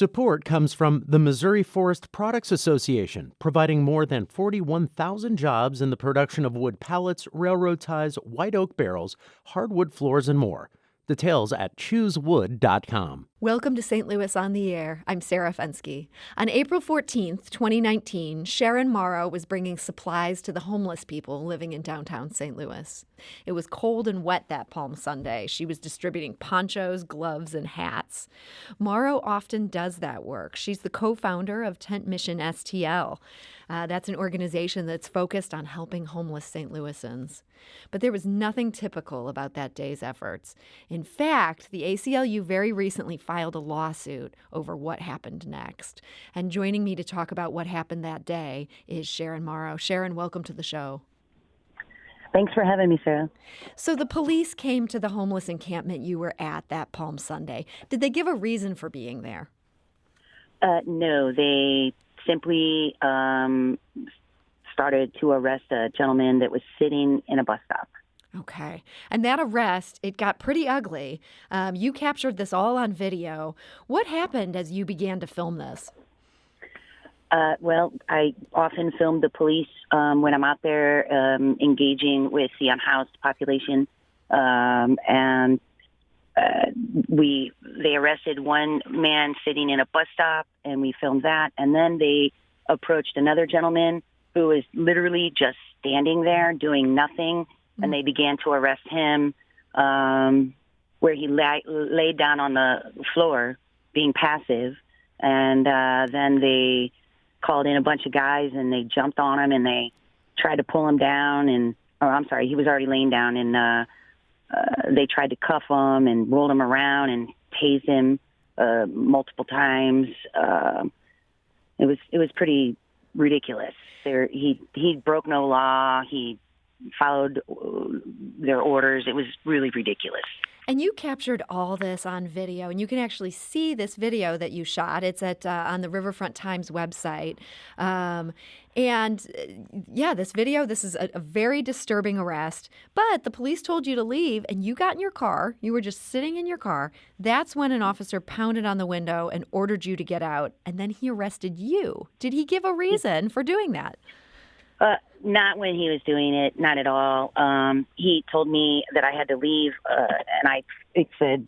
Support comes from the Missouri Forest Products Association, providing more than 41,000 jobs in the production of wood pallets, railroad ties, white oak barrels, hardwood floors, and more. Details at choosewood.com. Welcome to St. Louis on the Air. I'm Sarah Fensky. On April 14th, 2019, Sharon Morrow was bringing supplies to the homeless people living in downtown St. Louis. It was cold and wet that Palm Sunday. She was distributing ponchos, gloves, and hats. Morrow often does that work. She's the co-founder of Tent Mission STL. That's an organization that's focused on helping homeless St. Louisans. But there was nothing typical about that day's efforts. In fact, the ACLU very recently filed a lawsuit over what happened next. And joining me to talk about what happened that day is Sharon Morrow. Sharon, welcome to the show. Thanks for having me, Sarah. So the police came to the homeless encampment you were at that Palm Sunday. Did they give a reason for being there? No, they simply started to arrest a gentleman that was sitting in a bus stop. Okay. And that arrest, it got pretty ugly. You captured this all on video. What happened as you began to film this? Well, I often film the police when I'm out there engaging with the unhoused population. And they arrested one man sitting in a bus stop, and we filmed that. And then they approached another gentleman who was literally just standing there doing nothing. And they began to arrest him where he laid down on the floor being passive. And then they called in a bunch of guys, and they jumped on him, and they tried to pull him down. He was already laying down. And they tried to cuff him and rolled him around and tased him multiple times. It was pretty ridiculous. He broke no law. He followed their orders. It was really ridiculous. And you captured all this on video, and you can actually see this video that you shot. It's at on the Riverfront Times website. This video, this is a very disturbing arrest, but the police told you to leave, and you got in your car. You were just sitting in your car. That's when an officer pounded on the window and ordered you to get out, and then he arrested you. Did he give a reason for doing that? Not when he was doing it, not at all. He told me that I had to leave, and I said,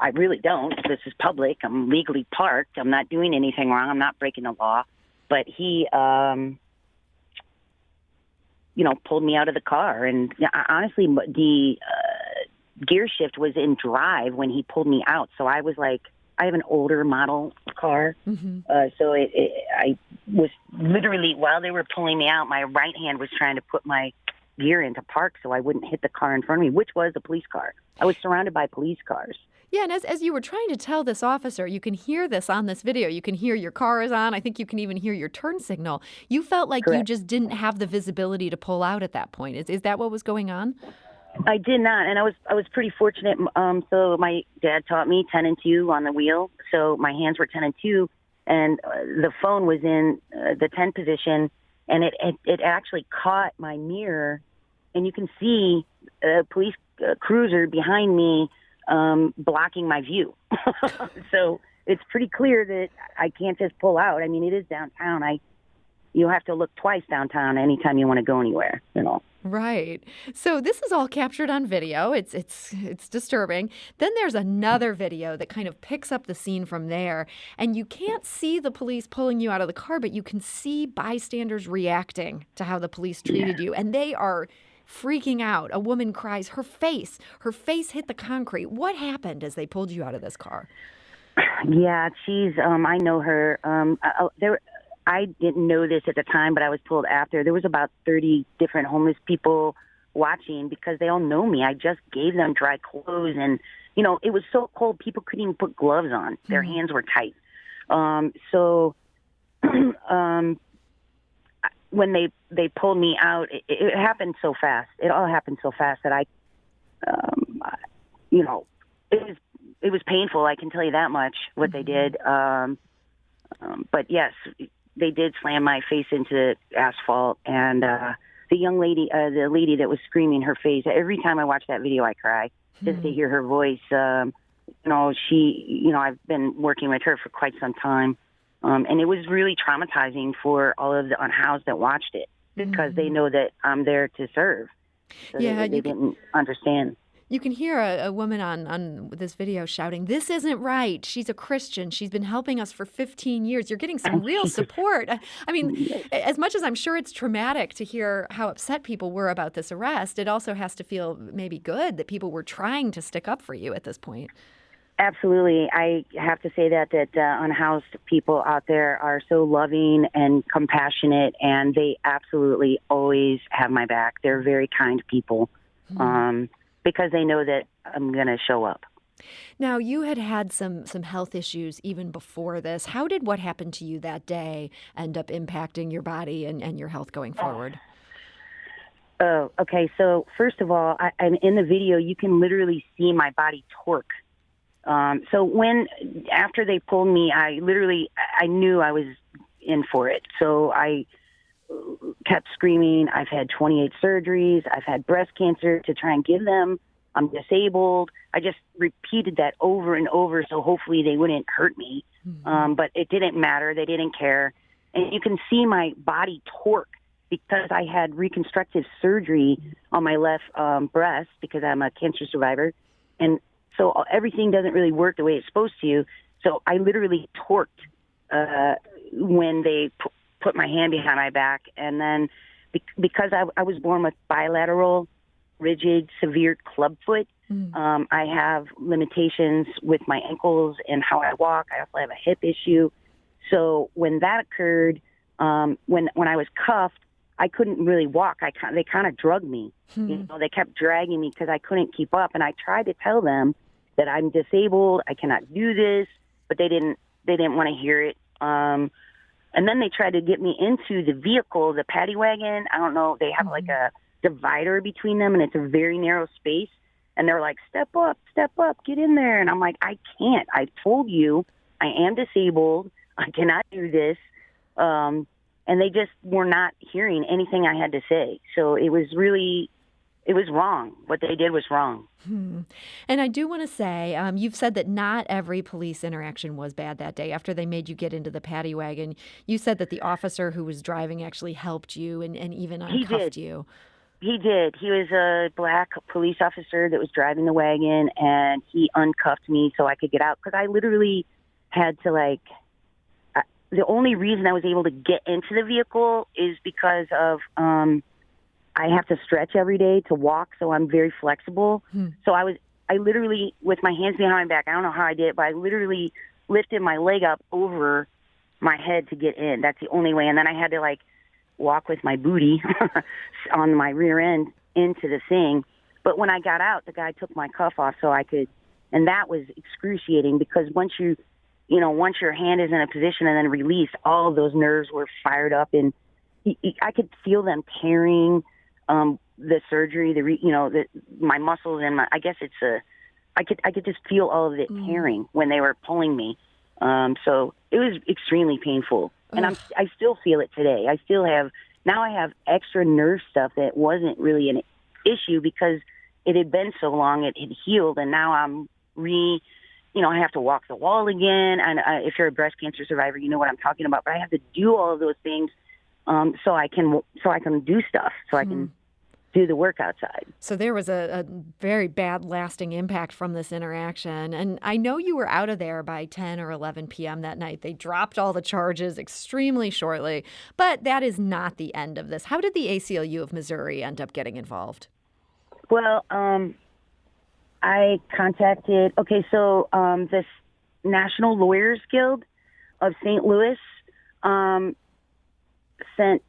I really don't. This is public. I'm legally parked. I'm not doing anything wrong. I'm not breaking the law. But he, pulled me out of the car. And honestly, the gear shift was in drive when he pulled me out. So I was like, I have an older model car. Mm-hmm. So I was literally, while they were pulling me out, my right hand was trying to put my gear into park so I wouldn't hit the car in front of me, which was a police car. I was surrounded by police cars. Yeah, and as you were trying to tell this officer, you can hear this on this video. You can hear your car is on. I think you can even hear your turn signal. You felt like Correct. You just didn't have the visibility to pull out at that point. Is that what was going on? I did not, and I was pretty fortunate. So my dad taught me 10 and 2 on the wheel, so my hands were 10 and 2, and the phone was in the 10 position, and it actually caught my mirror, and you can see a police cruiser behind me blocking my view. So it's pretty clear that I can't just pull out. I mean, it is downtown. You have to look twice downtown anytime you want to go anywhere, Right. So this is all captured on video. It's disturbing. Then there's another video that kind of picks up the scene from there. And you can't see the police pulling you out of the car, but you can see bystanders reacting to how the police treated you. And they are freaking out. A woman cries, her face hit the concrete. What happened as they pulled you out of this car? Yeah, she's, I know her. I didn't know this at the time, but I was told after. There was about 30 different homeless people watching because they all know me. I just gave them dry clothes, and, it was so cold, people couldn't even put gloves on. Their hands were tight. When they pulled me out, it happened so fast. It all happened so fast that it was painful. I can tell you that much, what they did. But yes, they did slam my face into the asphalt, and the young lady, the lady that was screaming, her face, every time I watch that video, I cry just to hear her voice. I've been working with her for quite some time. And it was really traumatizing for all of the unhoused that watched it because they know that I'm there to serve. So Yeah, they didn't understand. you can hear a woman on this video shouting, "This isn't right. She's a Christian. She's been helping us for 15 years. You're getting some real support." I mean, as much as I'm sure it's traumatic to hear how upset people were about this arrest, it also has to feel maybe good that people were trying to stick up for you at this point. Absolutely. I have to say that unhoused people out there are so loving and compassionate, and they absolutely always have my back. They're very kind people because they know that I'm going to show up. Now, you had some health issues even before this. How did what happened to you that day end up impacting your body and your health going forward? Oh, okay. So first of all, I'm in the video, you can literally see my body torque. So after they pulled me, I knew I was in for it. So I kept screaming, I've had 28 surgeries. I've had breast cancer to try and give them. I'm disabled. I just repeated that over and over. So hopefully they wouldn't hurt me. But it didn't matter. They didn't care. And you can see my body torque because I had reconstructive surgery on my left breast because I'm a cancer survivor. And so everything doesn't really work the way it's supposed to. So I literally torqued when they put my hand behind my back. And then because I was born with bilateral, rigid, severe clubfoot, I have limitations with my ankles and how I walk. I also have a hip issue. So when that occurred, when I was cuffed, I couldn't really walk. They kind of drugged me. They kept dragging me because I couldn't keep up. And I tried to tell them that I'm disabled. I cannot do this, but they didn't want to hear it. And then they tried to get me into the vehicle, the paddy wagon. I don't know. They have like a divider between them, and it's a very narrow space. And they're like, step up, get in there. And I'm like, I can't. I told you I am disabled. I cannot do this. And they just were not hearing anything I had to say. So it was wrong. What they did was wrong. And I do want to say, you've said that not every police interaction was bad that day. After they made you get into the paddy wagon, you said that the officer who was driving actually helped you and even uncuffed you. He did. He was a black police officer that was driving the wagon, and he uncuffed me so I could get out because I literally had to the only reason I was able to get into the vehicle is because of I have to stretch every day to walk, so I'm very flexible. So I literally, with my hands behind my back, I don't know how I did it, but I literally lifted my leg up over my head to get in. That's the only way. And then I had to walk with my booty on my rear end into the thing. But when I got out, the guy took my cuff off so I could, and that was excruciating because once your hand is in a position and then released, all of those nerves were fired up, and I could feel them tearing the surgery, my muscles and I guess I could just feel all of it tearing when they were pulling me. So it was extremely painful, and I still feel it today. I have extra nerve stuff that wasn't really an issue because it had been so long, it had healed, and now I'm I have to walk the wall again. And if you're a breast cancer survivor, you know what I'm talking about. But I have to do all of those things so I can do stuff, so I can do the work outside. So there was a very bad lasting impact from this interaction. And I know you were out of there by 10 or 11 p.m. that night. They dropped all the charges extremely shortly. But that is not the end of this. How did the ACLU of Missouri end up getting involved? Well, I contacted, this National Lawyers Guild of St. Louis sent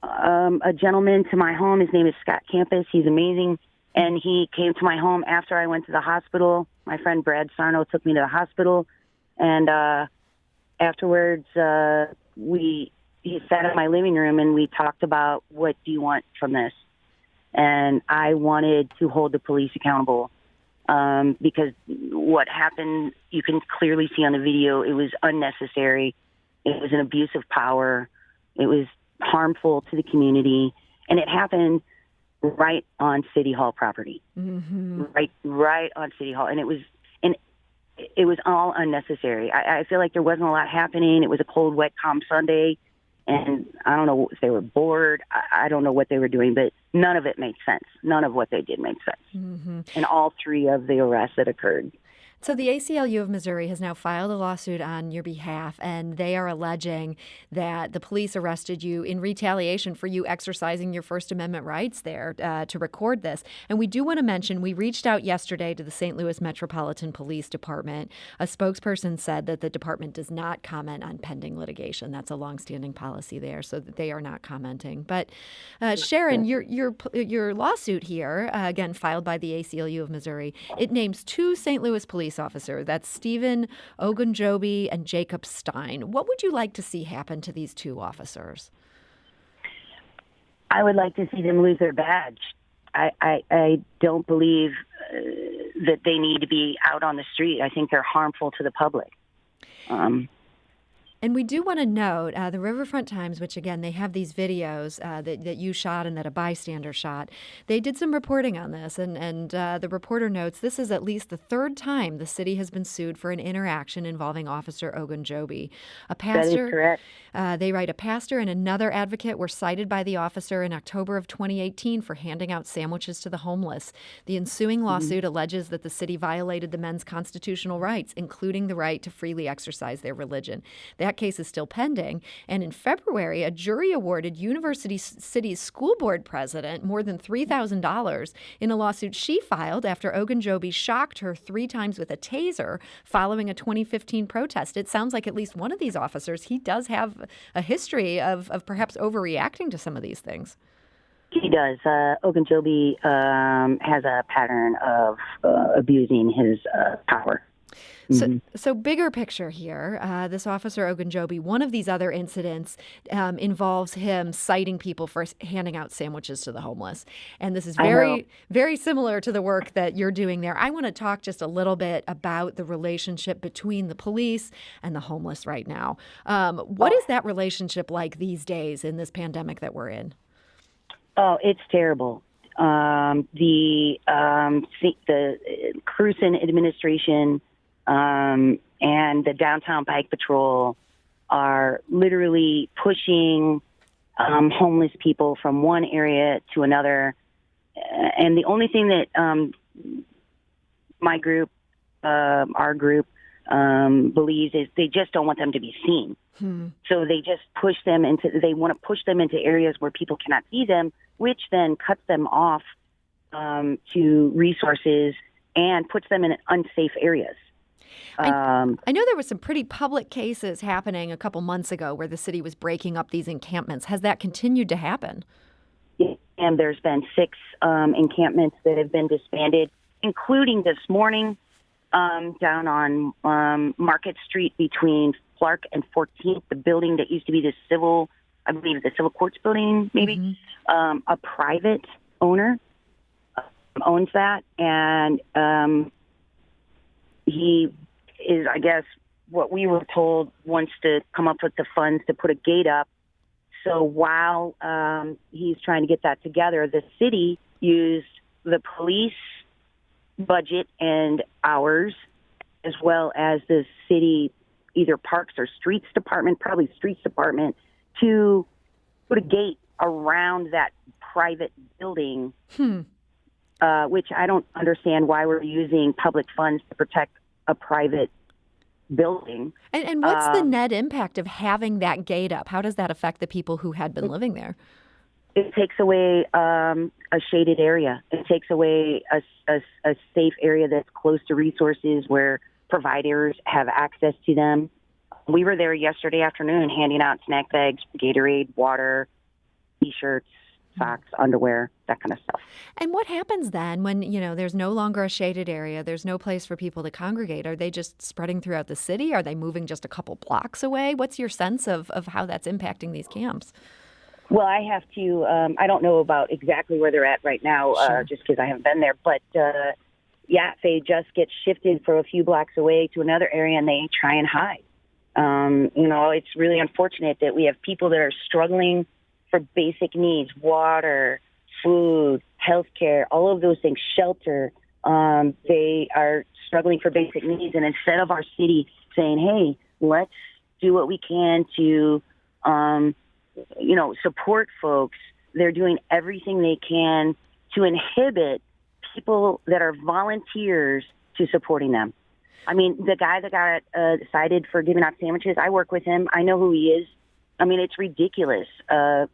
a gentleman to my home. His name is Scott Campus. He's amazing. And he came to my home after I went to the hospital. My friend Brad Sarno took me to the hospital. And afterwards, he sat in my living room and we talked about, what do you want from this? And I wanted to hold the police accountable because what happened, you can clearly see on the video, it was unnecessary. It was an abuse of power. It was harmful to the community, and it happened right on City Hall property, right on City Hall. And it was all unnecessary. I feel like there wasn't a lot happening. It was a cold, wet, calm Sunday, and I don't know if they were bored. I don't know what they were doing, but none of it made sense. None of what they did made sense. Mm-hmm. In all three of the arrests that occurred. So the ACLU of Missouri has now filed a lawsuit on your behalf, and they are alleging that the police arrested you in retaliation for you exercising your First Amendment rights there to record this. And we do want to mention, we reached out yesterday to the St. Louis Metropolitan Police Department. A spokesperson said that the department does not comment on pending litigation. That's a longstanding policy there, so that they are not commenting. But Sharon, your lawsuit here, again filed by the ACLU of Missouri, it names two St. Louis police officers. That's Stephen Ogunjobi and Jacob Stein. What would you like to see happen to these two officers? I would like to see them lose their badge. I don't believe that they need to be out on the street. I think they're harmful to the public. And we do want to note the Riverfront Times, which, again, they have these videos that you shot and that a bystander shot. They did some reporting on this, and the reporter notes this is at least the third time the city has been sued for an interaction involving Officer Ogunjobi. A pastor, that is correct. They write, a pastor and another advocate were cited by the officer in October of 2018 for handing out sandwiches to the homeless. The ensuing lawsuit alleges that the city violated the men's constitutional rights, including the right to freely exercise their religion. That case is still pending. And in February, a jury awarded University City's school board president more than $3,000 in a lawsuit she filed after Ogunjobi shocked her 3 times with a taser following a 2015 protest. It sounds like at least one of these officers, he does have a history of perhaps overreacting to some of these things. He does. Ogunjobi has a pattern of abusing his power. So bigger picture here, this officer Ogunjobi, one of these other incidents involves him citing people for handing out sandwiches to the homeless. And this is very, very similar to the work that you're doing there. I want to talk just a little bit about the relationship between the police and the homeless right now. What is that relationship like these days in this pandemic that we're in? Oh, it's terrible. The Cruzen administration and the Downtown Bike Patrol are literally pushing homeless people from one area to another. And the only thing that my group, our group, believes is they just don't want them to be seen. So they just they want to push them into areas where people cannot see them, which then cuts them off to resources and puts them in unsafe areas. I know there were some pretty public cases happening a couple months ago where the city was breaking up these encampments. Has that continued to happen? And there's been 6 encampments that have been disbanded, including this morning down on Market Street between Clark and 14th, the building that used to be the civil courts building, maybe. A private owner owns that, and he is, I guess, what we were told, wants to come up with the funds to put a gate up. So while he's trying to get that together, the city used the police budget and ours, as well as the city, either Parks or Streets Department, probably Streets Department, to put a gate around that private building, which I don't understand why we're using public funds to protect a private building. And what's the net impact of having that gate up? How does that affect the people who had been living there? It takes away a shaded area. It takes away a safe area that's close to resources where providers have access to them. We were there yesterday afternoon handing out snack bags, Gatorade, water, T-shirts, socks, underwear, that kind of stuff. And what happens then when, there's no longer a shaded area, there's no place for people to congregate? Are they just spreading throughout the city? Are they moving just a couple blocks away? What's your sense of how that's impacting these camps? Well, I have to, I don't know about exactly where they're at right now, just because I haven't been there. But, they just get shifted for a few blocks away to another area and they try and hide. It's really unfortunate that we have people that are struggling for basic needs, water, food, healthcare, all of those things, shelter. They are struggling for basic needs. And instead of our city saying, hey, let's do what we can to, support folks, they're doing everything they can to inhibit people that are volunteers to supporting them. I mean, the guy that got cited for giving out sandwiches, I work with him. I know who he is. I mean, it's ridiculous. They're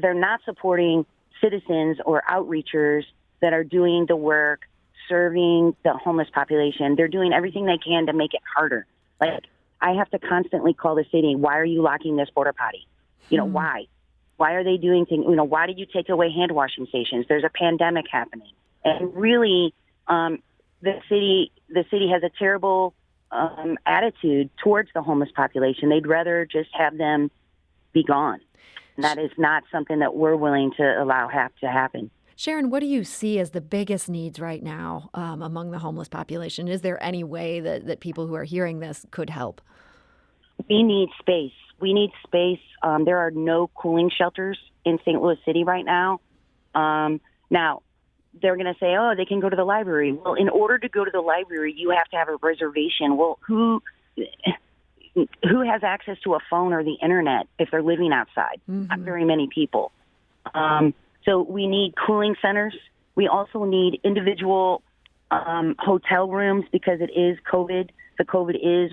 not supporting citizens or outreachers that are doing the work, serving the homeless population. They're doing everything they can to make it harder. Like, I have to constantly call the city. Why are you locking this porta potty? Why? Why are they doing things? Why did you take away hand washing stations? There's a pandemic happening. And really, the city has a terrible attitude towards the homeless population. They'd rather just have them be gone. And that is not something that we're willing to allow to happen. Sharon, what do you see as the biggest needs right now among the homeless population? Is there any way that people who are hearing this could help? We need space. There are no cooling shelters in St. Louis City right now. Now, they're going to say, oh, they can go to the library. Well, in order to go to the library, you have to have a reservation. Well, who has access to a phone or the internet if they're living outside? Mm-hmm. Not very many people. So we need cooling centers. We also need individual hotel rooms because it is COVID.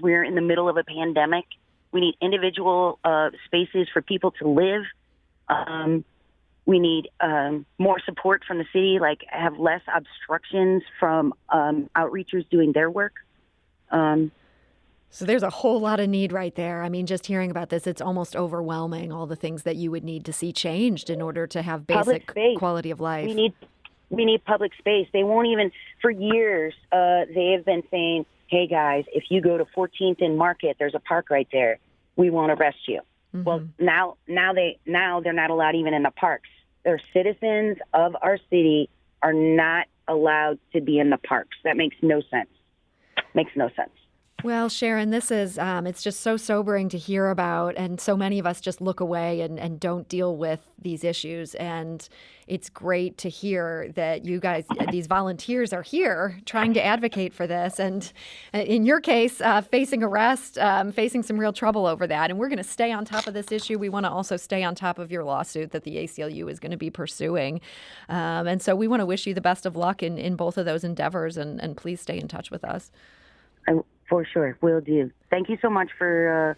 We're in the middle of a pandemic. We need individual spaces for people to live. We need more support from the city, like have less obstructions from outreachers doing their work. So there's a whole lot of need right there. I mean, just hearing about this, it's almost overwhelming, all the things that you would need to see changed in order to have basic quality of life. We need public space. They won't even, for years, they have been saying, hey, guys, if you go to 14th and Market, there's a park right there. We won't arrest you. Mm-hmm. Well, now they're not allowed even in the parks. Their citizens of our city are not allowed to be in the parks. That makes no sense. Well, Sharon, this is, it's just so sobering to hear about, and so many of us just look away and don't deal with these issues. And it's great to hear that you guys, these volunteers, are here trying to advocate for this. And in your case, facing arrest, facing some real trouble over that. And we're going to stay on top of this issue. We want to also stay on top of your lawsuit that the ACLU is going to be pursuing. And so we want to wish you the best of luck in both of those endeavors. And please stay in touch with us. For sure, will do. Thank you so much for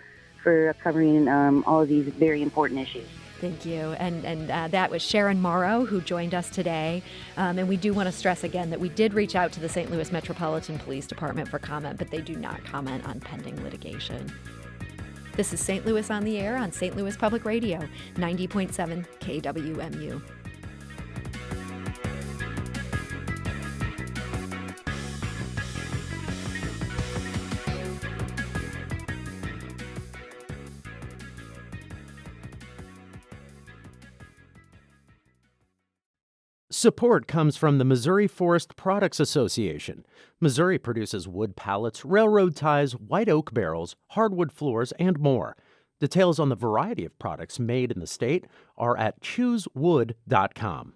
covering all of these very important issues. Thank you. And that was Sharon Morrow, who joined us today. And we do want to stress again that we did reach out to the St. Louis Metropolitan Police Department for comment, but they do not comment on pending litigation. This is St. Louis on the Air on St. Louis Public Radio, 90.7 KWMU. Support comes from the Missouri Forest Products Association. Missouri produces wood pallets, railroad ties, white oak barrels, hardwood floors, and more. Details on the variety of products made in the state are at choosewood.com.